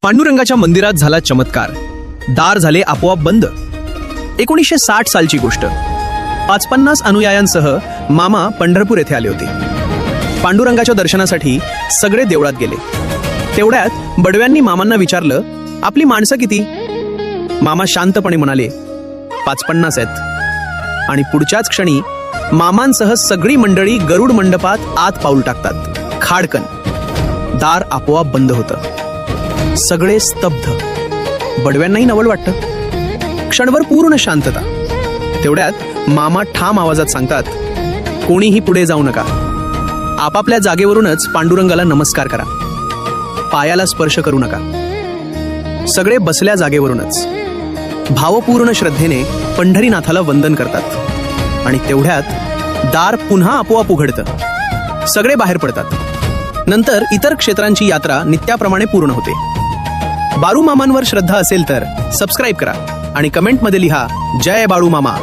पांडुरंगाच्या मंदिरात झाला चमत्कार. दार झाले आपोआप बंद. 1960 सालची गोष्ट. 50 अनुयायांसह मामा पंढरपूर येथे आले होते. पांडुरंगाच्या दर्शनासाठी सगळे देवळात गेले. तेवढ्यात बडव्यांनी मामांना विचारलं, आपली माणसं किती? मामा शांतपणे म्हणाले, 50 आहेत. आणि पुढच्याच क्षणी मामांसह सगळी मंडळी गरुड मंडपात आत पाऊल टाकतात. खाडकन. दार आपोआप बंद होतं. सगळे स्तब्ध. बडव्यांनाही नवल वाटतं. क्षणभर पूर्ण शांतता. तेवढ्यात मामा ठाम आवाजात सांगतात, कोणीही पुढे जाऊ नका. आपापल्या जागेवरूनच पांडुरंगाला नमस्कार करा. पायाला स्पर्श करू नका. सगळे बसल्या जागेवरूनच भावपूर्ण श्रद्धेने पंढरीनाथाला वंदन करतात. आणि तेवढ्यात दार पुन्हा आपोआप उघडतं. सगळे बाहेर पडतात. नंतर इतर क्षेत्रांची यात्रा नित्याप्रमाणे पूर्ण होते. बाळू मामांवर श्रद्धा असेल तर सबस्क्राईब करा आणि कमेंटमध्ये लिहा, जय बाळू मामा.